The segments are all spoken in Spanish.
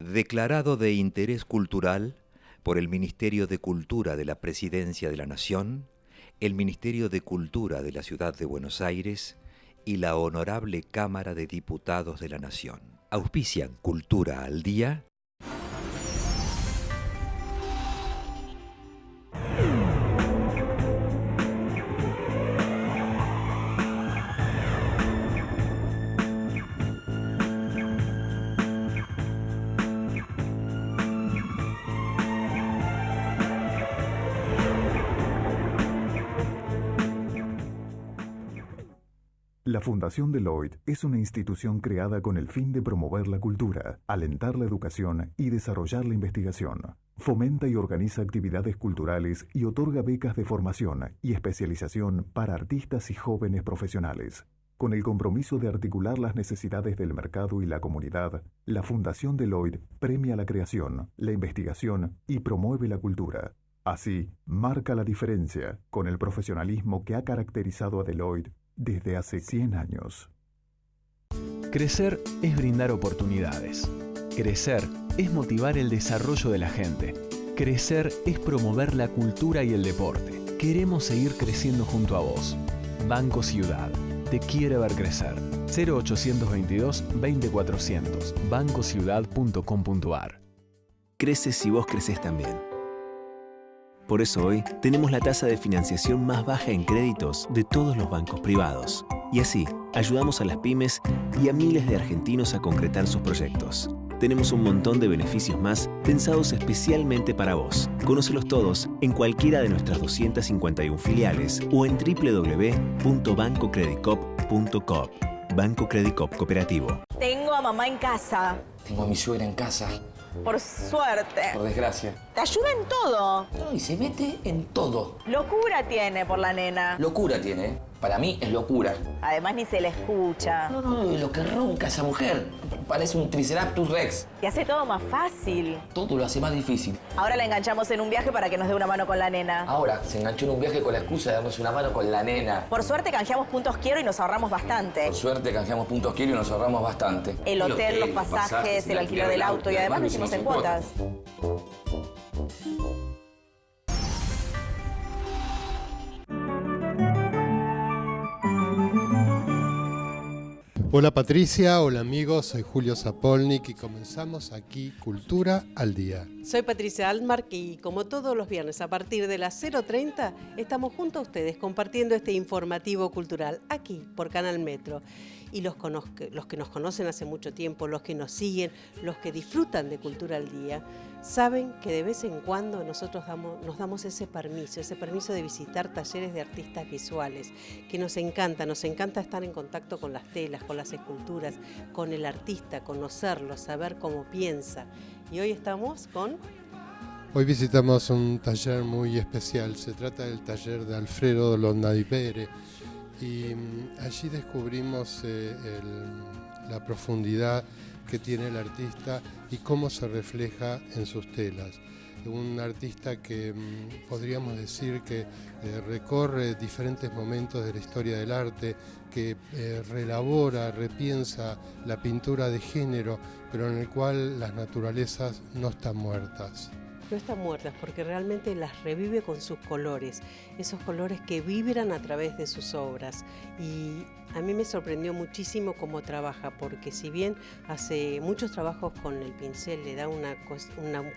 Declarado de interés cultural por el Ministerio de Cultura de la Presidencia de la Nación, el Ministerio de Cultura de la Ciudad de Buenos Aires y la Honorable Cámara de Diputados de la Nación. Auspician Cultura al Día. La Fundación Deloitte es una institución creada con el fin de promover la cultura, alentar la educación y desarrollar la investigación. Fomenta y organiza actividades culturales y otorga becas de formación y especialización para artistas y jóvenes profesionales. Con el compromiso de articular las necesidades del mercado y la comunidad, la Fundación Deloitte premia la creación, la investigación y promueve la cultura. Así, marca la diferencia con el profesionalismo que ha caracterizado a Deloitte desde hace 100 años. Crecer es brindar oportunidades. Crecer es motivar el desarrollo de la gente. Crecer es promover la cultura y el deporte. Queremos seguir creciendo junto a vos. Banco Ciudad. Te quiere ver crecer. 0822 20400. bancociudad.com.ar. Creces si vos creces también. Por eso hoy tenemos la tasa de financiación más baja en créditos de todos los bancos privados. Y así, ayudamos a las pymes y a miles de argentinos a concretar sus proyectos. Tenemos un montón de beneficios más pensados especialmente para vos. Conócelos todos en cualquiera de nuestras 251 filiales o en www.bancocreditcoop.coop. Banco Creditcoop Cooperativo. Tengo a mamá en casa. Tengo a mi suegra en casa. Por suerte. Por desgracia. Te ayuda en todo. No, y se mete en todo. Locura tiene por la nena. Locura tiene, ¿eh? Para mí es locura. Además ni se le escucha. No, lo que ronca esa mujer. Parece un Triceratops Rex. Y hace todo más fácil. Todo lo hace más difícil. Ahora la enganchamos en un viaje para que nos dé una mano con la nena. Ahora se enganchó en un viaje con la excusa de darnos una mano con la nena. Por suerte canjeamos puntos quiero y nos ahorramos bastante. Por suerte canjeamos puntos quiero y nos ahorramos bastante. El hotel, los pasajes, el alquiler del auto y además lo hicimos en cuotas. Hola Patricia, hola amigos, soy Julio Zapolnik y comenzamos aquí Cultura al Día. Soy Patricia Altmark y como todos los viernes a partir de las 0:30 estamos junto a ustedes compartiendo este informativo cultural aquí por Canal Metro. Y los que nos conocen hace mucho tiempo, los que nos siguen, los que disfrutan de Cultura al Día, saben que de vez en cuando nosotros nos damos ese permiso de visitar talleres de artistas visuales, que nos encanta estar en contacto con las telas, con las esculturas, con el artista, conocerlo, saber cómo piensa. Y hoy estamos con... Hoy visitamos un taller muy especial, se trata del taller de Alfredo Londaibere. Y allí descubrimos la profundidad que tiene el artista y cómo se refleja en sus telas. Un artista que podríamos decir que recorre diferentes momentos de la historia del arte, que reelabora, repiensa la pintura de género, pero en el cual las naturalezas no están muertas. No están muertas porque realmente las revive con sus colores, esos colores que vibran a través de sus obras. Y a mí me sorprendió muchísimo cómo trabaja, porque si bien hace muchos trabajos con el pincel, le da un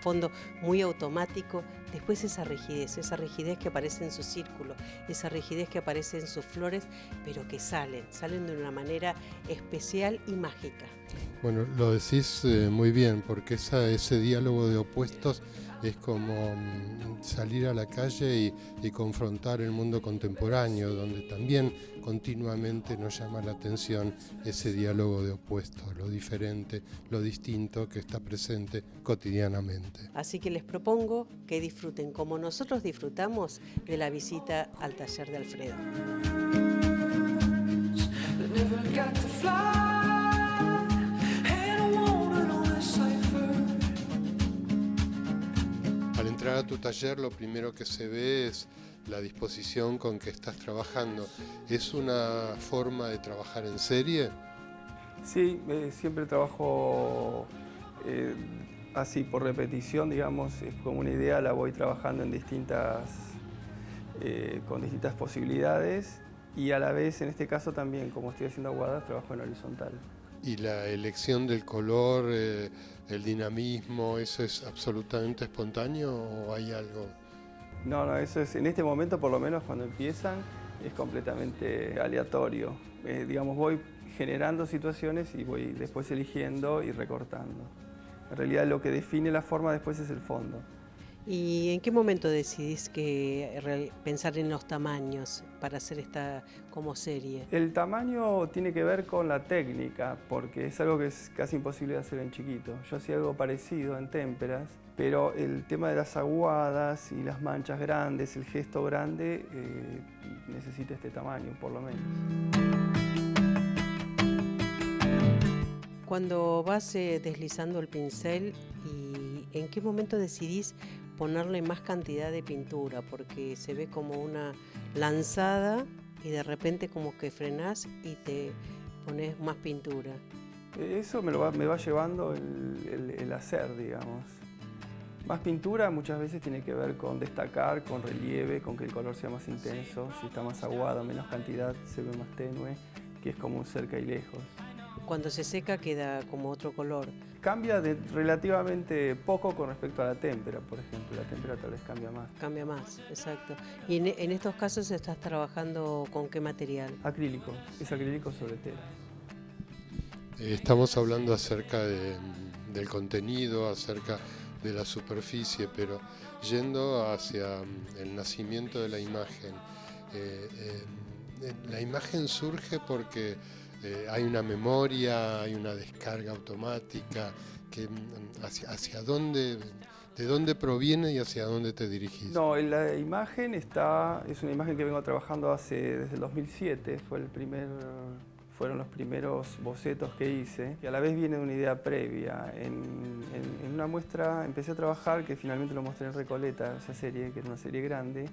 fondo muy automático, después esa rigidez que aparece en su círculo, esa rigidez que aparece en sus flores, pero que salen de una manera especial y mágica. Bueno, lo decís muy bien, porque ese diálogo de opuestos es como salir a la calle y confrontar el mundo contemporáneo, donde también continuamente nos llama la atención ese diálogo de opuestos, lo diferente, lo distinto que está presente cotidianamente. Así que les propongo que disfruten, como nosotros disfrutamos, de la visita al taller de Alfredo. Al entrar a tu taller, lo primero que se ve es la disposición con que estás trabajando. ¿Es una forma de trabajar en serie? Sí, siempre trabajo así por repetición, digamos, es como una idea, la voy trabajando en con distintas posibilidades y a la vez, en este caso también, como estoy haciendo aguadas, trabajo en horizontal. ¿Y la elección del color, el dinamismo, eso es absolutamente espontáneo o hay algo? No, eso es, en este momento, por lo menos cuando empiezan, es completamente aleatorio. Digamos, voy generando situaciones y voy después eligiendo y recortando. En realidad lo que define la forma después es el fondo. ¿Y en qué momento decidís pensar en los tamaños para hacer esta como serie? El tamaño tiene que ver con la técnica, porque es algo que es casi imposible de hacer en chiquito. Yo hacía algo parecido en témperas, pero el tema de las aguadas y las manchas grandes, el gesto grande, necesita este tamaño por lo menos. Cuando vas deslizando el pincel, ¿y en qué momento decidís ponerle más cantidad de pintura? Porque se ve como una lanzada y de repente como que frenás y te pones más pintura. Eso me va llevando el hacer, digamos. Más pintura muchas veces tiene que ver con destacar, con relieve, con que el color sea más intenso. Si está más aguado, menos cantidad, se ve más tenue, que es como un cerca y lejos. Cuando se seca queda como otro color. Cambia relativamente poco con respecto a la témpera, por ejemplo. La témpera tal vez cambia más. Cambia más, exacto. ¿Y en estos casos estás trabajando con qué material? Acrílico, es acrílico sobre tela. Estamos hablando acerca del contenido, acerca de la superficie, pero yendo hacia el nacimiento de la imagen. La imagen surge porque hay una memoria, hay una descarga automática, que hacia dónde, de dónde proviene y hacia dónde te dirigís. No, la imagen es una imagen que vengo trabajando desde el 2007, fueron los primeros bocetos que hice, y a la vez viene de una idea previa. En una muestra empecé a trabajar, que finalmente lo mostré en Recoleta, esa serie, que era una serie grande.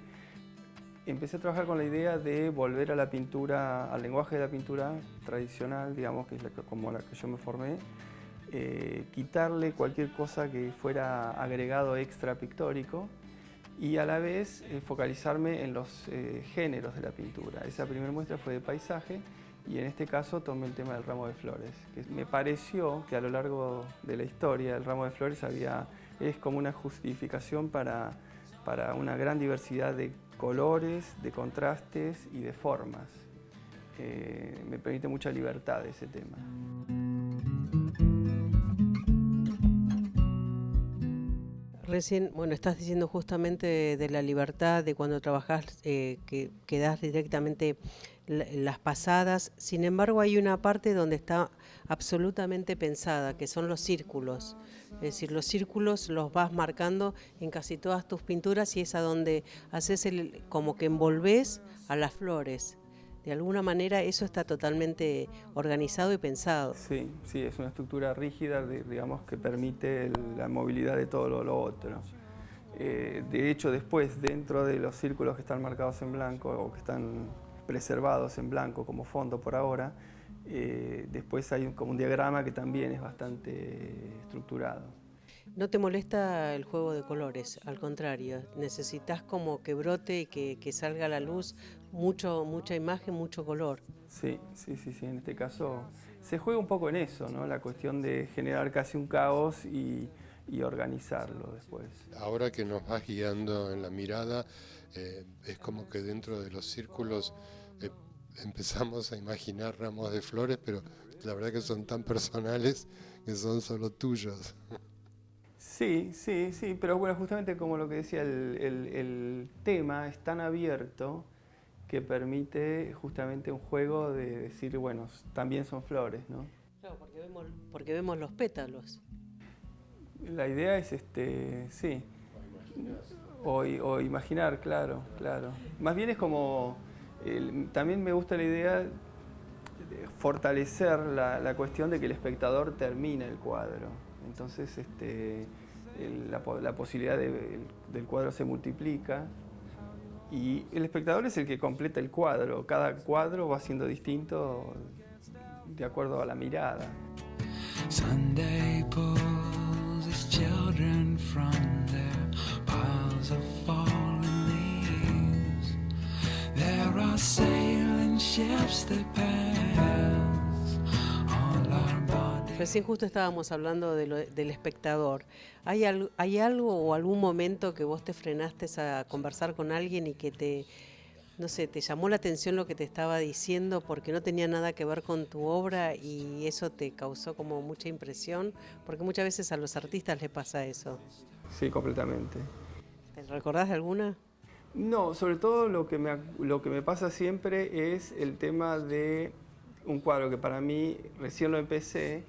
Empecé a trabajar con la idea de volver a la pintura, al lenguaje de la pintura tradicional, digamos, que es como la que yo me formé, quitarle cualquier cosa que fuera agregado extra pictórico y a la vez focalizarme en los géneros de la pintura. Esa primera muestra fue de paisaje y en este caso tomé el tema del ramo de flores, que me pareció que a lo largo de la historia el ramo de flores es como una justificación para una gran diversidad de colores, de contrastes y de formas. Me permite mucha libertad ese tema. Recién, estás diciendo justamente de la libertad, de cuando trabajás, que das directamente las pasadas. Sin embargo, hay una parte donde está absolutamente pensada, que son los círculos. Es decir, los círculos los vas marcando en casi todas tus pinturas y es a donde haces como que envolves a las flores. De alguna manera eso está totalmente organizado y pensado. Sí, es una estructura rígida, digamos, que permite la movilidad de todo lo otro. De hecho, después, dentro de los círculos que están marcados en blanco o que están preservados en blanco como fondo por ahora, después hay como un diagrama que también es bastante estructurado. ¿No te molesta el juego de colores? Al contrario, necesitas como que brote y que salga a la luz mucha imagen, mucho color. Sí, en este caso se juega un poco en eso, ¿no? La cuestión de generar casi un caos y organizarlo después. Ahora que nos vas guiando en la mirada, es como que dentro de los círculos empezamos a imaginar ramos de flores, pero la verdad que son tan personales que son solo tuyos. Sí, pero bueno, justamente como lo que decía, el tema es tan abierto que permite justamente un juego de decir, bueno, también son flores, ¿no? Claro, porque vemos los pétalos. La idea es, sí, o imaginar, claro. Más bien es como, también me gusta la idea de fortalecer la cuestión de que el espectador termina el cuadro. Entonces, la posibilidad del cuadro se multiplica y el espectador es el que completa el cuadro. Cada cuadro va siendo distinto de acuerdo a la mirada. Sunday pulls his children children from their piles of fallen leaves. There are sailing ships that pass all our bodies. Recién justo estábamos hablando del espectador. ¿Hay algo o algún momento que vos te frenaste a conversar con alguien y que te llamó la atención lo que te estaba diciendo porque no tenía nada que ver con tu obra y eso te causó como mucha impresión? Porque muchas veces a los artistas les pasa eso. Sí, completamente. ¿Te recordás de alguna? No, sobre todo lo que me pasa siempre es el tema de un cuadro que para mí recién lo empecé,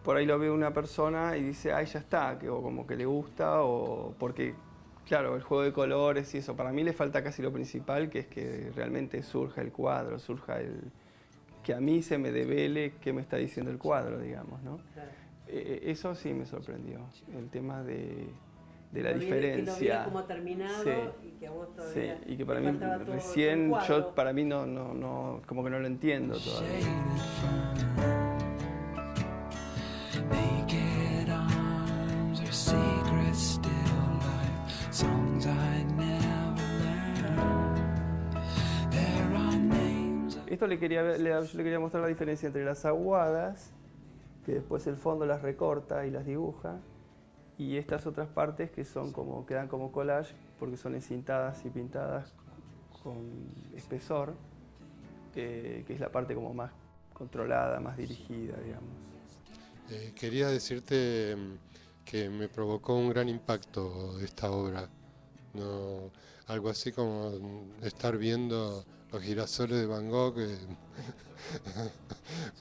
por ahí lo ve una persona y dice, ay, ya está, o como que le gusta, o porque, claro, el juego de colores y eso, para mí le falta casi lo principal, que es que realmente surja el cuadro, que a mí se me devele qué me está diciendo el cuadro, digamos, ¿no? Claro. Eso sí me sorprendió, el tema de la diferencia. Que lo veía como terminado, sí, y que a vos todavía sí, y que para mí recién, para mí no, como que no lo entiendo todavía. Esto yo le quería mostrar la diferencia entre las aguadas, que después el fondo las recorta y las dibuja, y estas otras partes que quedan como collage, porque son encintadas y pintadas con espesor, que es la parte como más controlada, más dirigida, digamos. Quería decirte que me provocó un gran impacto esta obra, ¿no? Algo así como estar viendo los girasoles de Van Gogh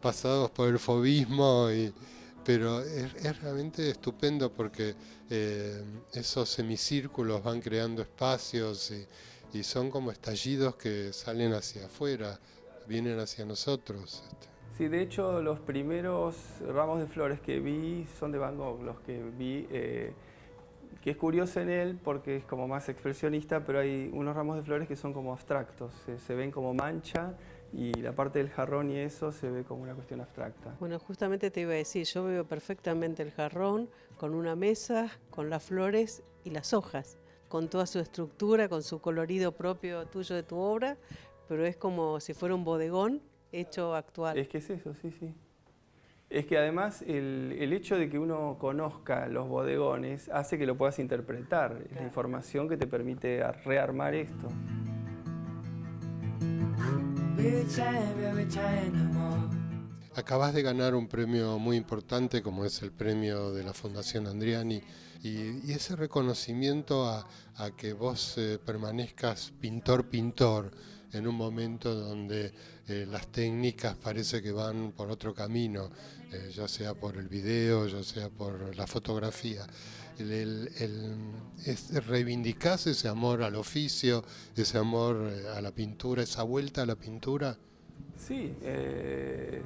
pasados por el fauvismo, pero es realmente estupendo porque esos semicírculos van creando espacios y son como estallidos que salen hacia afuera, vienen hacia nosotros. Sí, de hecho los primeros ramos de flores que vi son de Van Gogh, los que vi, que es curioso en él porque es como más expresionista, pero hay unos ramos de flores que son como abstractos, se ven como mancha y la parte del jarrón y eso se ve como una cuestión abstracta. Bueno, justamente te iba a decir, yo veo perfectamente el jarrón con una mesa, con las flores y las hojas, con toda su estructura, con su colorido propio tuyo de tu obra, pero es como si fuera un bodegón hecho actual. Es que es eso, sí, sí. Es que además el hecho de que uno conozca los bodegones hace que lo puedas interpretar. Claro. Es la información que te permite rearmar esto. Acabas de ganar un premio muy importante como es el premio de la Fundación Andriani y ese reconocimiento a que vos permanezcas pintor en un momento donde las técnicas parece que van por otro camino, ya sea por el video, ya sea por la fotografía. ¿Reivindicás ese amor al oficio, ese amor a la pintura, esa vuelta a la pintura? Sí,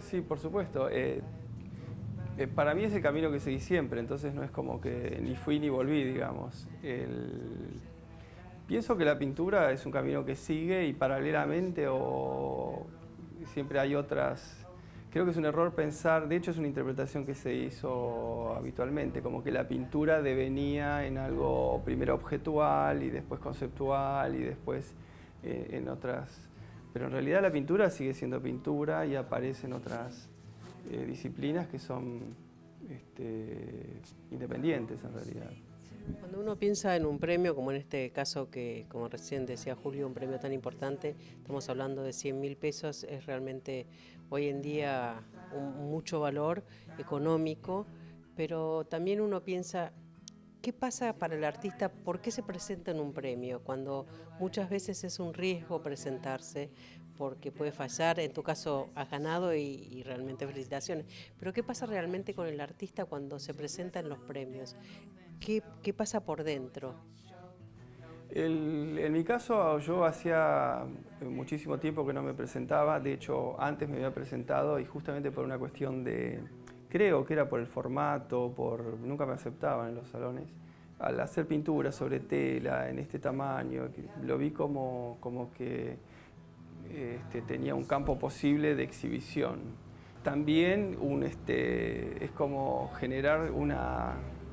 sí, por supuesto. Para mí es el camino que seguí siempre, entonces no es como que ni fui ni volví, digamos. Pienso que la pintura es un camino que sigue y paralelamente o siempre hay otras. Creo que es un error pensar, de hecho es una interpretación que se hizo habitualmente, como que la pintura devenía en algo primero objetual y después conceptual y después en otras. Pero en realidad la pintura sigue siendo pintura y aparecen otras disciplinas que son independientes en realidad. Cuando uno piensa en un premio, como en este caso que, como recién decía Julio, un premio tan importante, estamos hablando de 100.000 pesos, es realmente hoy en día mucho valor económico, pero también uno piensa, ¿qué pasa para el artista? ¿Por qué se presenta en un premio? Cuando muchas veces es un riesgo presentarse, porque puede fallar, en tu caso has ganado y realmente felicitaciones, pero ¿qué pasa realmente con el artista cuando se presenta en los premios? ¿Qué pasa por dentro? En mi caso, yo hacía muchísimo tiempo que no me presentaba, de hecho antes me había presentado y justamente por una cuestión de, creo que era por el formato, nunca me aceptaban en los salones, al hacer pintura sobre tela en este tamaño, lo vi como que tenía un campo posible de exhibición. También es como generar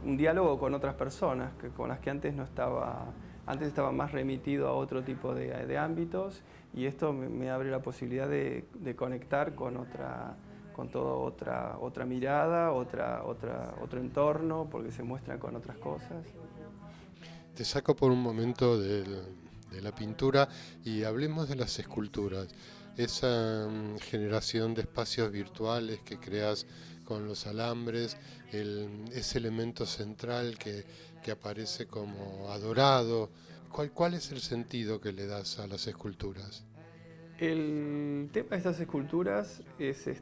un diálogo con otras personas, con las que antes no estaba. Antes estaba más remitido a otro tipo de ámbitos, y esto me abre la posibilidad de conectar con otra mirada, otro entorno, porque se muestran con otras cosas. Te saco por un momento de la pintura y hablemos de las esculturas. Esa generación de espacios virtuales que creas con los alambres, ese elemento central que aparece como adorado. ¿Cuál es el sentido que le das a las esculturas? El tema de estas esculturas es en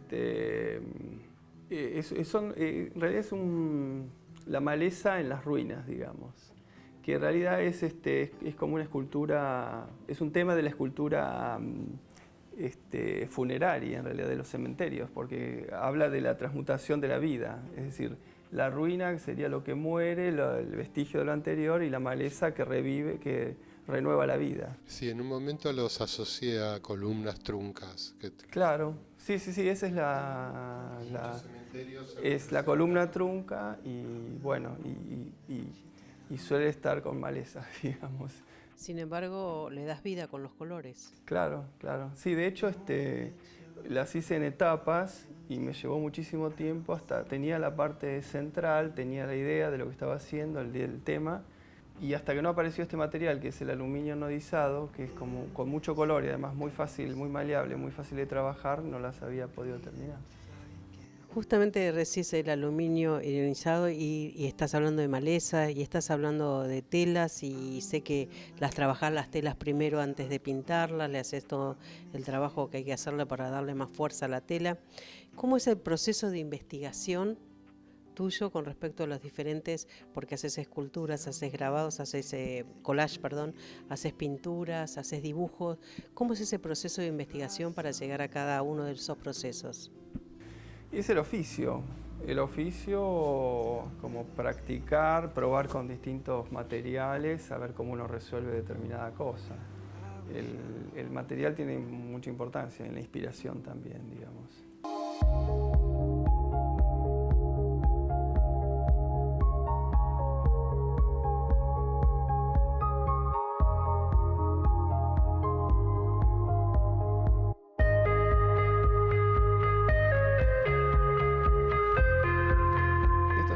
realidad es la maleza en las ruinas, digamos, que en realidad es como una escultura, es un tema de la escultura funeraria, en realidad, de los cementerios, porque habla de la transmutación de la vida, es decir, la ruina sería lo que muere, el vestigio de lo anterior, y la maleza que revive, que renueva la vida. Sí, en un momento los asocié a columnas truncas. Claro, sí, esa es la columna trunca, y bueno, y suele estar con maleza, digamos. Sin embargo, le das vida con los colores. Claro. Sí, de hecho, las hice en etapas y me llevó muchísimo tiempo, hasta tenía la parte central, tenía la idea de lo que estaba haciendo, el tema, y hasta que no apareció este material, que es el aluminio anodizado, que es como con mucho color y además muy fácil, muy maleable, muy fácil de trabajar, no las había podido terminar. Justamente decís el aluminio ionizado y estás hablando de maleza y estás hablando de telas, y sé que trabajás las telas primero antes de pintarlas, le haces todo el trabajo que hay que hacerle para darle más fuerza a la tela. ¿Cómo es el proceso de investigación tuyo con respecto a los diferentes, porque haces esculturas, haces grabados, haces collage, haces pinturas, haces dibujos? ¿Cómo es ese proceso de investigación para llegar a cada uno de esos procesos? Es el oficio como practicar, probar con distintos materiales, saber cómo uno resuelve determinada cosa. El material tiene mucha importancia en la inspiración también, digamos.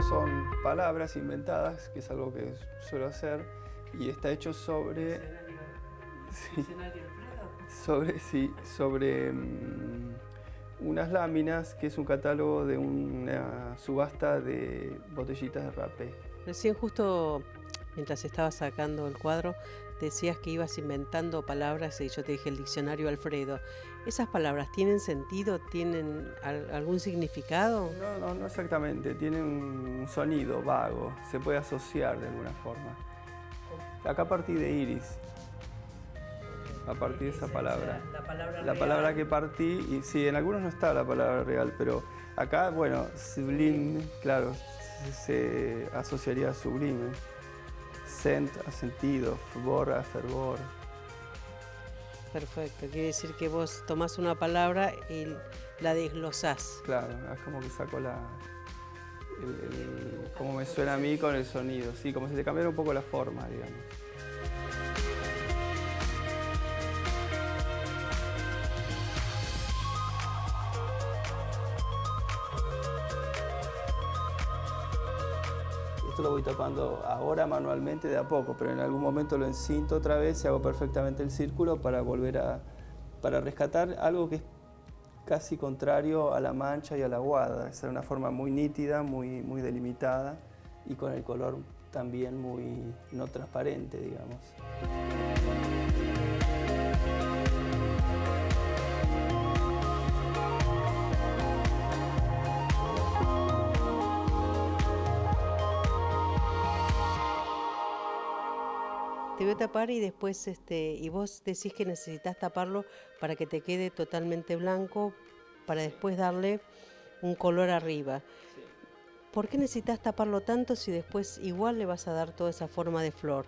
Son palabras inventadas, que es algo que suelo hacer, y está hecho sobre unas láminas, que es un catálogo de una subasta de botellitas de rapé. Recién, justo mientras estabas sacando el cuadro, decías que ibas inventando palabras y yo te dije el diccionario Alfredo. ¿Esas palabras tienen sentido? ¿Tienen algún significado? No exactamente. Tienen un sonido vago. Se puede asociar de alguna forma. Acá partí de iris. A partir de esa palabra. La palabra que partí, y sí, en algunos no está la palabra real, pero acá, bueno, sublime, claro, se asociaría a sublime. Sent a sentido, fervor a fervor. Perfecto, quiere decir que vos tomás una palabra y la desglosás. Claro, es como que saco como me suena a mí con el sonido, sí, como si le cambiara un poco la forma, digamos. Esto lo voy tapando ahora manualmente de a poco, pero en algún momento lo encinto otra vez y hago perfectamente el círculo para para rescatar algo que es casi contrario a la mancha y a la aguada. Es una forma muy nítida, muy delimitada, y con el color también muy no transparente, digamos. Te voy a tapar y después, y vos decís que necesitas taparlo para que te quede totalmente blanco, para después darle un color arriba. Sí. ¿Por qué necesitas taparlo tanto si después igual le vas a dar toda esa forma de flor?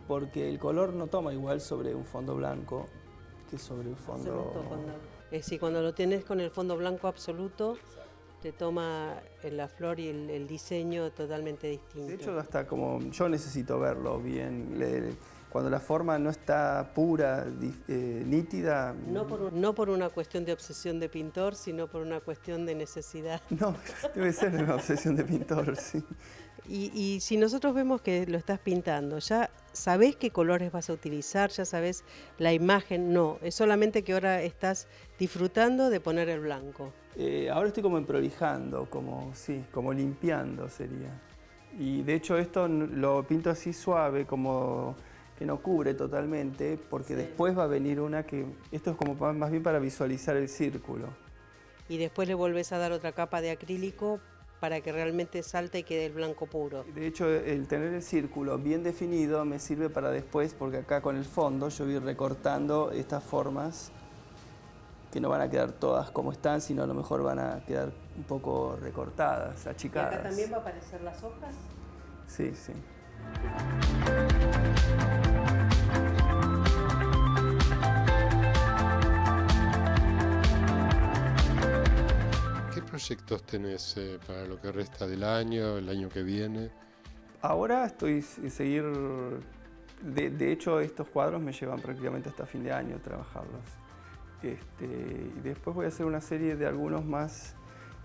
Porque el color no toma igual sobre un fondo blanco que sobre un fondo... Absoluto, cuando lo tenés con el fondo blanco absoluto, te toma la flor y el diseño totalmente distinto. De hecho, hasta como yo necesito verlo bien. Cuando la forma no está pura, nítida... No por una cuestión de obsesión de pintor, sino por una cuestión de necesidad. No, debe ser una obsesión de pintor, sí. Y si nosotros vemos que lo estás pintando, ¿ya sabés qué colores vas a utilizar? ¿Ya sabés la imagen? No, es solamente que ahora estás disfrutando de poner el blanco. Ahora estoy como emprolijando, como limpiando sería. Y de hecho esto lo pinto así suave, como que no cubre totalmente, porque después va a venir una que... Esto es como más bien para visualizar el círculo. Y después le volvés a dar otra capa de acrílico para que realmente salte y quede el blanco puro. De hecho, el tener el círculo bien definido me sirve para después, porque acá con el fondo yo voy recortando estas formas que no van a quedar todas como están, sino a lo mejor van a quedar un poco recortadas, achicadas. ¿Y acá también va a aparecer las hojas? Sí, sí. ¿Qué proyectos tenés para lo que resta del año, el año que viene? Ahora estoy seguir... De hecho, estos cuadros me llevan prácticamente hasta fin de año trabajarlos. Y después voy a hacer una serie de algunos más,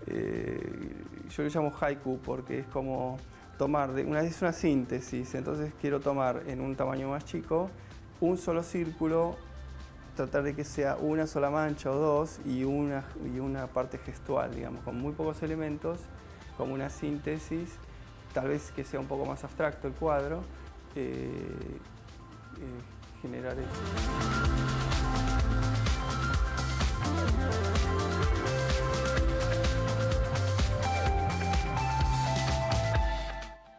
yo le llamo haiku porque es como tomar, es una síntesis, entonces quiero tomar en un tamaño más chico un solo círculo, tratar de que sea una sola mancha o dos y una parte gestual, digamos, con muy pocos elementos, como una síntesis, tal vez que sea un poco más abstracto el cuadro, generar eso.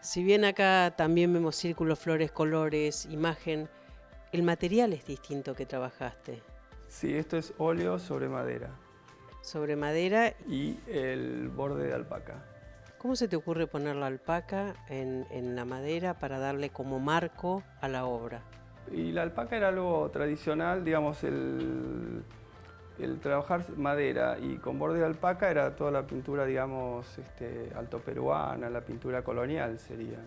Si bien acá también vemos círculos, flores, colores, imagen, el material es distinto que trabajaste. Sí, esto es óleo sobre madera. Sobre madera. Y el borde de alpaca. ¿Cómo se te ocurre poner la alpaca en la madera para darle como marco a la obra? Y la alpaca era algo tradicional, digamos, el trabajar madera y con borde de alpaca era toda la pintura, digamos, alto peruana, la pintura colonial sería.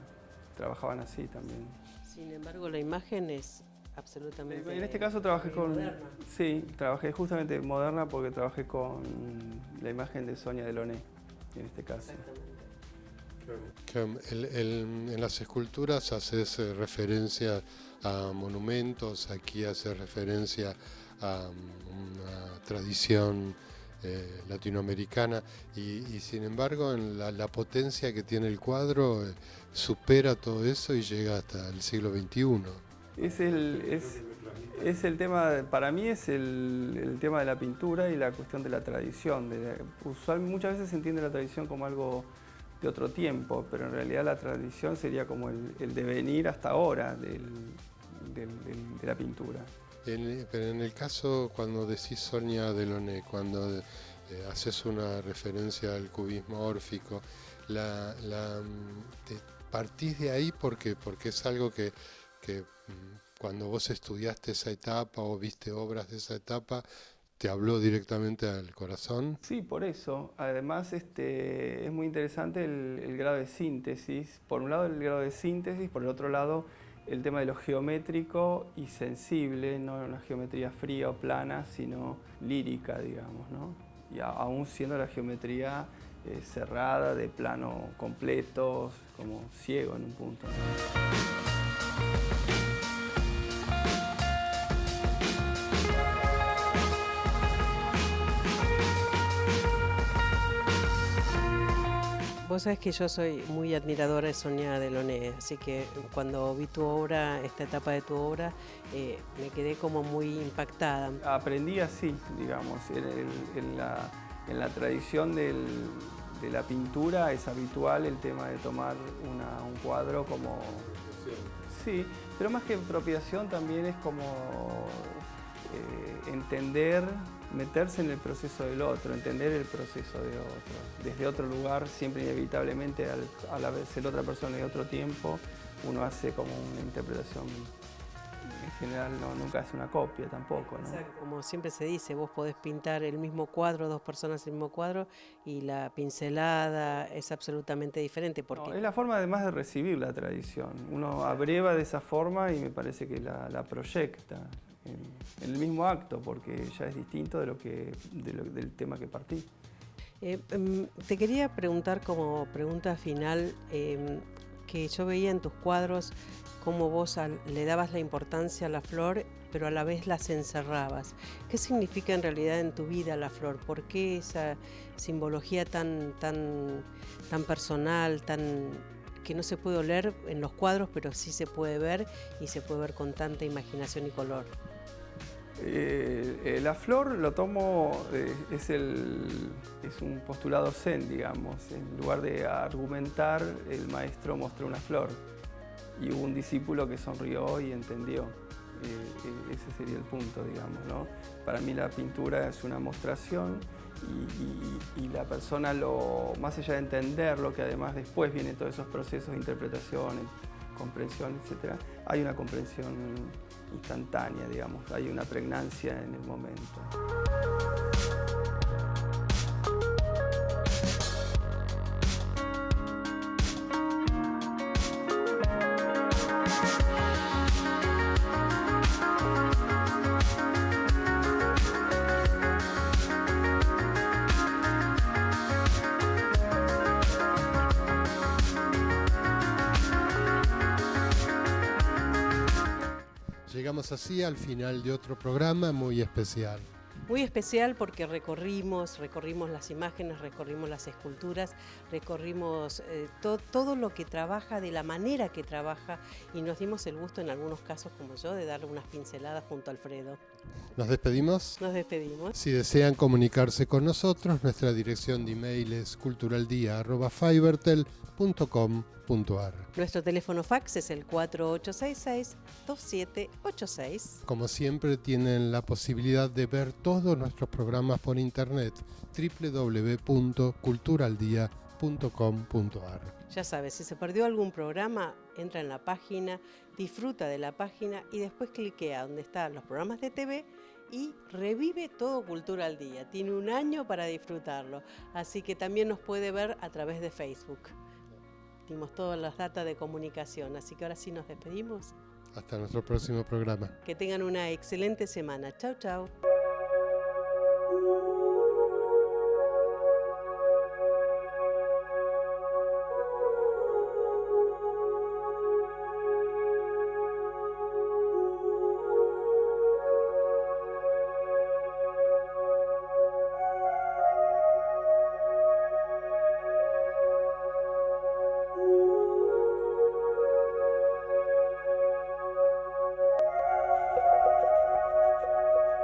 Trabajaban así también. Sin embargo, la imagen es absolutamente... En este caso trabajé con... moderna. Sí, trabajé justamente moderna porque trabajé con la imagen de Sonia Delaunay, en este caso. En las esculturas haces referencia a monumentos, aquí haces referencia a una tradición latinoamericana y sin embargo en la potencia que tiene el cuadro supera todo eso y llega hasta el siglo XXI. Es el tema, para mí es el tema de la pintura y la cuestión de la tradición. Muchas veces se entiende la tradición como algo de otro tiempo, pero en realidad la tradición sería como el devenir hasta ahora de la pintura. Pero en el caso, cuando decís Sonia Delaunay, cuando haces una referencia al cubismo órfico, partís de ahí porque es algo que cuando vos estudiaste esa etapa o viste obras de esa etapa, ¿te habló directamente al corazón? Sí, por eso. Además, es muy interesante el grado de síntesis. Por un lado el grado de síntesis, por el otro lado el tema de lo geométrico y sensible, no una geometría fría o plana, sino lírica, digamos, ¿no? Y aún siendo la geometría cerrada, de plano completo, como ciego en un punto, ¿no? Vos sabés que yo soy muy admiradora de Sonia Delaunay, así que cuando vi tu obra, esta etapa de tu obra, me quedé como muy impactada. Aprendí así, digamos, en la tradición de la pintura es habitual el tema de tomar un cuadro como... Sí, pero más que apropiación también es como entender, meterse en el proceso del otro, entender el proceso de otro. Desde otro lugar, siempre inevitablemente, al ser otra persona de otro tiempo, uno hace como una interpretación general nunca es una copia tampoco, ¿no? Exacto. Como siempre se dice, vos podés pintar el mismo cuadro, dos personas el mismo cuadro, y la pincelada es absolutamente diferente. Porque... No, es la forma además de recibir la tradición. Uno abreva de esa forma y me parece que la proyecta en el mismo acto, porque ya es distinto del tema que partí. Te quería preguntar como pregunta final, que yo veía en tus cuadros cómo vos le dabas la importancia a la flor, pero a la vez las encerrabas. ¿Qué significa en realidad en tu vida la flor? ¿Por qué esa simbología tan personal, que no se puede oler en los cuadros, pero sí se puede ver y se puede ver con tanta imaginación y color? La flor lo tomo, es un postulado zen, digamos. En lugar de argumentar, el maestro mostró una flor y hubo un discípulo que sonrió y entendió. Ese sería el punto, digamos, ¿no? Para mí la pintura es una mostración y la persona, más allá de entenderlo, que además después vienen todos esos procesos de interpretación, comprensión, etc., hay una comprensión instantánea, digamos, hay una pregnancia en el momento. Llegamos así al final de otro programa muy especial. Muy especial porque recorrimos las imágenes, recorrimos las esculturas, recorrimos todo lo que trabaja, de la manera que trabaja, y nos dimos el gusto en algunos casos, como yo, de darle unas pinceladas junto a Alfredo. ¿Nos despedimos? Nos despedimos. Si desean comunicarse con nosotros, nuestra dirección de email es culturaldia@fivertel.com.ar. Nuestro teléfono fax es el 4866-2786. Como siempre, tienen la posibilidad de ver todos nuestros programas por internet, www.culturaldia.com.ar. Ya sabes, si se perdió algún programa, entra en la página, disfruta de la página y después cliquea donde están los programas de TV y revive todo Cultura al Día. Tiene un año para disfrutarlo, así que también nos puede ver a través de Facebook. Dimos todas las datas de comunicación, así que ahora sí nos despedimos. Hasta nuestro próximo programa. Que tengan una excelente semana. Chau, chau.